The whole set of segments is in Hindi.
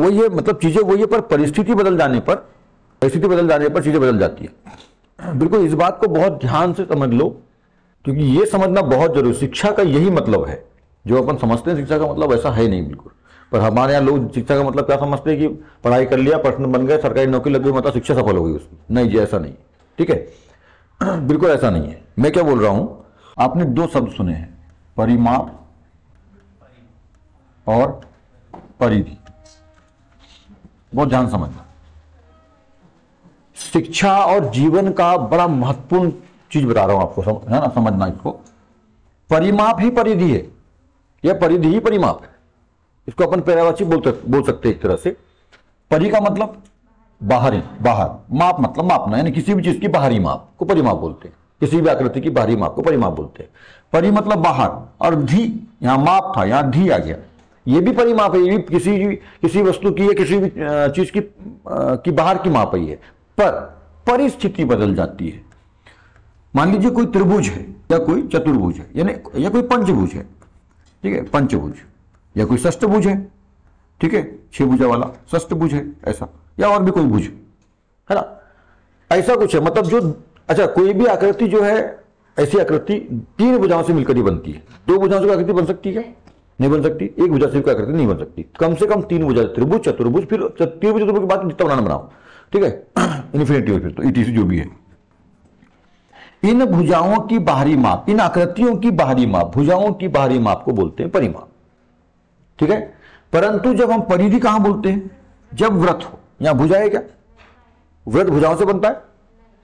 वो ये मतलब चीजें वही है, पर परिस्थिति बदल जाने पर चीजें बदल जाती है। बिल्कुल इस बात को बहुत ध्यान से समझ लो, क्योंकि ये समझना बहुत जरूरी। शिक्षा का यही मतलब है, जो अपन समझते हैं शिक्षा का मतलब ऐसा है नहीं बिल्कुल। पर हमारे यहाँ लोग शिक्षा का मतलब क्या समझते हैं कि पढ़ाई कर लिया, प्रश्न बन गए, सरकारी नौकरी लग गई, मतलब शिक्षा सफल हो गई उसकी। नहीं जी, ऐसा नहीं, ठीक है। बिल्कुल ऐसा नहीं है। मैं क्या बोल रहा हूं, आपने दो शब्द सुने हैं, परिमाप और परिधि। बहुत ध्यान समझना, शिक्षा और जीवन का बड़ा महत्वपूर्ण चीज बता रहा हूं आपको, है ना, समझना इसको। परिमाप ही परिधि है, यह परिधि ही परिमाप है। इसको अपन पर्यायवाची बोल सकते हैं एक तरह से। परि का मतलब बाहरी, बाहर, माप मतलब मापना, यानी किसी भी चीज की बाहरी माप को परिमाप बोलते हैं। किसी भी आकृति की बाहरी माप को परिमाप बोलते हैं। परि मतलब बाहर, और धी, यहां माप था, यहां धी आ गया, ये भी परिमाप है। ये भी किसी वस्तु की या किसी भी चीज की बाहर की माप है ये। पर परिस्थिति बदल जाती है। मान लीजिए कोई त्रिभुज है या कोई चतुर्भुज है, यानी या कोई पंचभुज है, ठीक है, पंचभुज, या कोई षष्ठभुज है, ठीक है, 6 भुजा वाला षष्ठभुज है ऐसा, या और भी कोई भुज है ना, ऐसा कुछ है। मतलब जो, अच्छा, कोई भी आकृति जो है, ऐसी आकृति 3 भुजाओं से मिलकर ही बनती है। 2 भुजाओं से आकृति बन सकती है? नहीं बन सकती। एक भुजा से कोई आकृति नहीं बन सकती। कम से कम 3 भुजा, त्रिभुज, चतुर्भुज, फिर त्रिभुज चतुर्भुज के बाद जितना बनाना बनाओ, ठीक है, इन्फिनिटी, फिर तो ईटीसी जो भी है। इन भुजाओं की बाहरी माप, इन आकृतियों की बाहरी माप, भुजाओं की बाहरी माप को बोलते हैं परिमाप, ठीक है। परंतु जब हम परिधि कहां बोलते हैं? जब व्रत हो। यहां भुजा है क्या? व्रत भुजाओं से बनता है,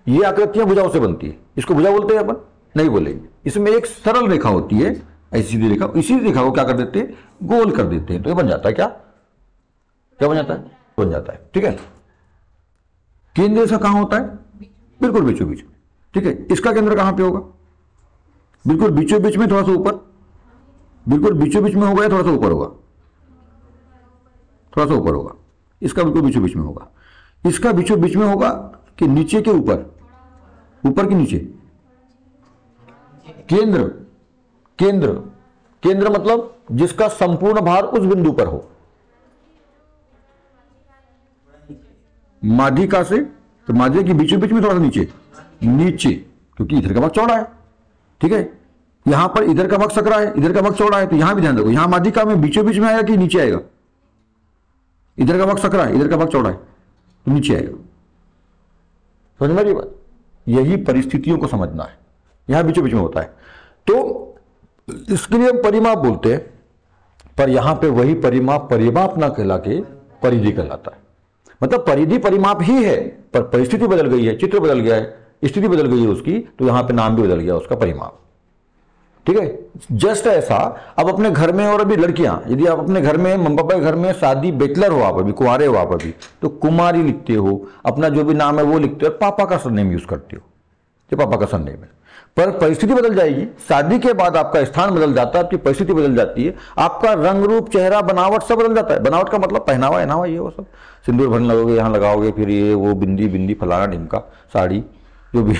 ये आकृतियां भुजाओं से बनती है, इसको भुजा बोलते हैं अपन? नहीं बोलेंगे। इसमें एक सरल रेखा होती है, ऐसी सीधी रेखा, इसी रेखा को क्या कर देते हैं? गोल कर देते हैं, तो ये बन जाता है क्या? क्या बन जाता है? बन जाता है, ठीक है। केंद्र इसका कहां होता है? बिल्कुल बीचों बीच में, ठीक है। इसका केंद्र कहां पे होगा? बिल्कुल बीचों बीच में, थोड़ा सा ऊपर, बिल्कुल बीचों बीच में होगा या थोड़ा सा ऊपर होगा? थोड़ा सा ऊपर होगा। इसका बिल्कुल बीचों बीच में होगा। इसका बीचों बीच में होगा कि नीचे के ऊपर? ऊपर के नीचे? केंद्र, केंद्र, केंद्र मतलब जिसका संपूर्ण भार उस बिंदु पर हो। माध्यिका से, तो माध्यिका के बीचों बीच में थोड़ा सा नीचे, नीचे, क्योंकि इधर का भाग चौड़ा है, ठीक है। यहां पर इधर का भाग सकरा है, इधर का भाग चौड़ा है, तो यहां भी ध्यान रखो, यहां माध्यिका में बीचों बीच में आएगा कि नीचे आएगा? इधर का भाग सकरा है, इधर का भाग चौड़ा है, तो नीचे आएगा। समझ में आ रही बात? यही परिस्थितियों को समझना है, यहां बीचों बीच में होता है, तो इसके लिए हम परिमाप बोलते हैं। पर यहां पे वही परिमाप परिमाप ना कहला के परिधि कहलाता है। मतलब परिधि परिमाप ही है, पर परिस्थिति बदल गई है, चित्र बदल गया है, स्थिति बदल गई है उसकी, तो यहां पे नाम भी बदल गया उसका, परिमाप, ठीक है। जस्ट ऐसा अब अपने घर में, और अभी लड़कियां, यदि आप अपने घर में, मम्मी पापा के घर में शादी, बैचलर हो आप, अभी कुंवारे हो आप अभी, तो कुमारी लिखते हो, अपना जो भी नाम है वो लिखते हो, पापा का सरनेम यूज करते हो, ये पापा का सरनेम है। पर परिस्थिति बदल जाएगी, शादी के बाद आपका स्थान बदल जाता है, आपकी परिस्थिति बदल जाती है, आपका रंग रूप, चेहरा, बनावट सब बदल जाता है। बनावट का मतलब पहनावा एहनावा, ये वो सब, सिंदूर भरने लगोगे, यहाँ लगाओगे, फिर ये वो बिंदी बिंदी फलाना ढिमका, साड़ी जो भी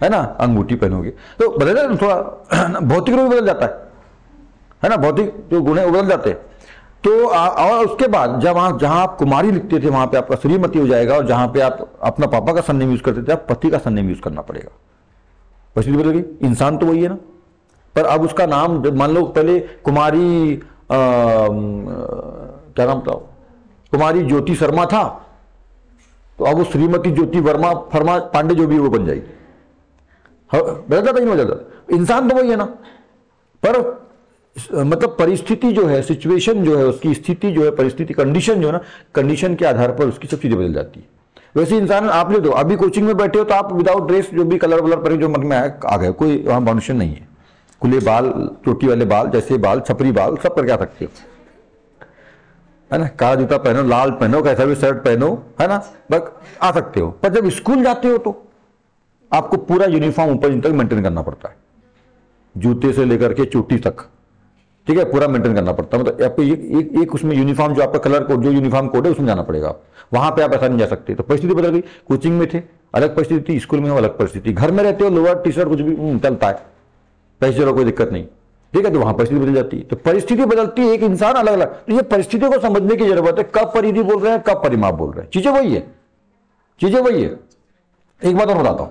है ना, अंगूठी पहनोगे, तो बदल जाता है थोड़ा, भौतिक रूप बदल जाता है ना, भौतिक जो गुण है वो बदल जाते हैं। तो और उसके बाद जब आप, जहां आप कुमारी लिखते थे वहां पे आपका श्रीमती हो जाएगा, और जहां पे आप अपना पापा का सरनेम यूज करते थे, आप पति का सरनेम यूज करना पड़ेगा। परिस्थिति बदल गई, इंसान तो वही है ना, पर अब उसका नाम, मान लो पहले कुमारी क्या नाम था, कुमारी ज्योति शर्मा था, तो अब वो श्रीमती ज्योति वर्मा फर्मा पांडे जो भी वो बन जाएगी। बदल जाता ही नहीं बदलता, इंसान तो वही है ना, पर मतलब परिस्थिति जो है, सिचुएशन जो है, उसकी स्थिति जो है, परिस्थिति, कंडीशन जो है ना, कंडीशन के आधार पर उसकी सब चीजें बदल जाती है। वैसे इंसान आप ले दो, अभी कोचिंग में बैठे हो तो आप विदाउट ड्रेस, जो भी कलर वलर पर जो मन में आ गए, कोई वहां बाउंडेशन नहीं है, खुले बाल, चोटी वाले बाल, जैसे बाल, छपरी बाल, सब करके आ सकते हो, है ना, काला जूता पहनो, लाल पहनो, कैसा भी शर्ट पहनो, है ना, बस आ सकते हो। पर जब स्कूल जाते हो तो आपको पूरा यूनिफॉर्म ऊपर तक मेंटेन करना पड़ता है, जूते से लेकर के चोटी तक, ठीक है, पूरा मेंटेन करना पड़ता है। मतलब आपको एक उसमें यूनिफॉर्म, जो आपका कलर कोड, जो यूनिफॉर्म कोड है उसमें जाना पड़ेगा, वहां पे आप ऐसा नहीं जा सकते। तो परिस्थिति बदल गई, कोचिंग में थे अलग परिस्थिति थी, स्कूल में अलग परिस्थिति, घर में रहते हो लोअर टी शर्ट कुछ भी चलता है, पैसे चलो कोई दिक्कत नहीं, ठीक है, तो वहां परिस्थिति बदल जाती है। तो परिस्थिति बदलती है, एक इंसान अलग अलग। तो ये परिस्थिति को समझने की जरूरत है, कब परिधि बोल रहे हैं, कब परिमाप बोल रहे हैं। चीजें वही है, चीजें वही है। एक बात और बताता हूं,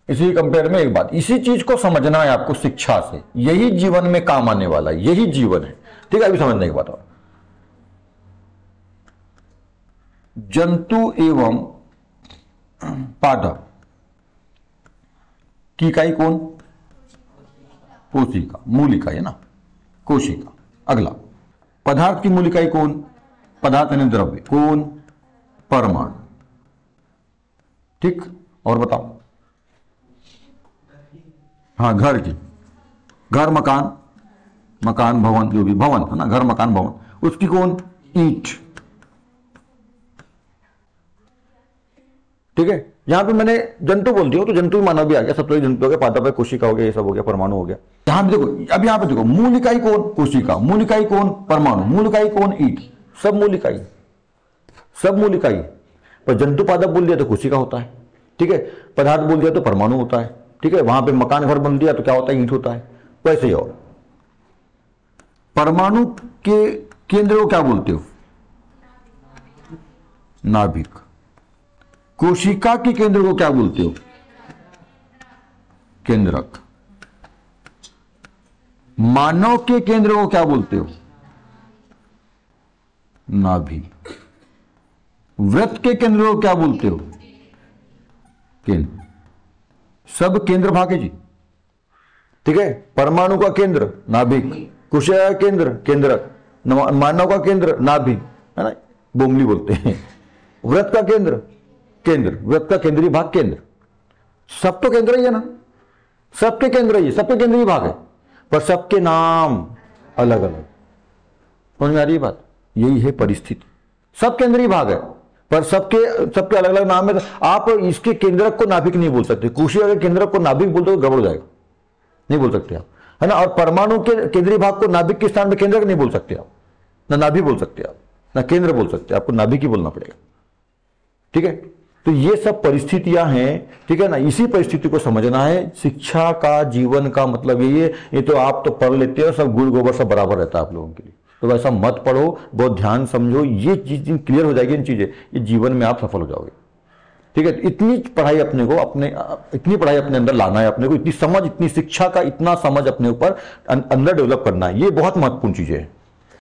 इसी कंपेयर में एक बात, इसी चीज को समझना है आपको शिक्षा से, यही जीवन में काम आने वाला है, यही जीवन है। ठीक है, अभी समझने की बात और, जंतु एवं पादप की इकाई कौन? कोशिका, मूल इकाई है ना, कोशिका। अगला, पदार्थ की मूल इकाई कौन? पदार्थ यानी द्रव्य, कौन? परमाणु। ठीक, और बताओ। हाँ, घर की, घर मकान, मकान भवन, जो भी भवन है ना, घर मकान भवन, उसकी कौन? ईंट। ठीक है, यहां पे मैंने जंतु बोल दिया, तो जंतु मानव भी आ गया, सब तो जंतु हो गया, पादप है, कोशिका हो गया, ये सब हो गया, परमाणु हो गया। यहां पे देखो, अब यहां पे देखो, मूल इकाई कौन? कोशिका। मूल इकाई कौन? परमाणु। मूल इकाई कौन? ईंट। सब मूल इकाई, सब मूल इकाई। पर जंतु पादप बोल दिया तो कोशिका होता है, ठीक है। पदार्थ बोल दिया तो परमाणु होता है, ठीक है। वहां पे मकान घर बन दिया तो क्या होता है? ईंट होता है। वैसे ही, और परमाणु के केंद्र को क्या बोलते हो? नाभिक। कोशिका के केंद्र को क्या बोलते हो? केंद्रक। मानव के केंद्र को क्या बोलते हो? नाभि। वृत्त के केंद्र को क्या बोलते हो? केंद्र। सब केंद्र भाग है जी, ठीक है। परमाणु का केंद्र नाभिक, कोशिका का केंद्र केंद्रक, मानव का केंद्र नाभि, है ना, बोमली बोलते हैं। वृत्त का केंद्र केंद्र, वृत्त का केंद्रीय भाग केंद्र। सब तो केंद्र ही है ना, सबके केंद्र ही, सबके केंद्रीय भाग है, पर सबके नाम अलग अलग। समझ में आ रही है बात? यही है परिस्थिति। सब केंद्रीय भाग है, पर सबके अलग अलग नाम है। आप इसके केंद्रक को नाभिक नहीं बोल सकते, कोशिका के केंद्रक को नाभिक बोलते तो गड़बड़ हो जाएगा, नहीं बोल सकते आप, है ना। और परमाणु के केंद्रीय भाग को नाभिक के स्थान में केंद्रक नहीं बोल सकते आप, ना नाभि बोल सकते आप, ना केंद्र बोल सकते, आपको नाभिक ही बोलना पड़ेगा, ठीक है। तो ये सब परिस्थितियां हैं, ठीक है ना। इसी परिस्थिति को समझना है। शिक्षा का, जीवन का मतलब यही है। ये तो आप तो पढ़ लेते हो, सब गुड़ गोबर सब बराबर रहता है आप लोगों के लिए, तो वैसा मत पढ़ो, बहुत ध्यान समझो। ये चीज क्लियर हो जाएगी, इन चीजें, ये जीवन में आप सफल हो जाओगे, ठीक है। इतनी पढ़ाई अपने को, इतनी पढ़ाई अपने अंदर लाना है, अपने को इतनी समझ, इतनी शिक्षा का इतना समझ अपने ऊपर अंदर डेवलप करना है। ये बहुत महत्वपूर्ण चीजें है।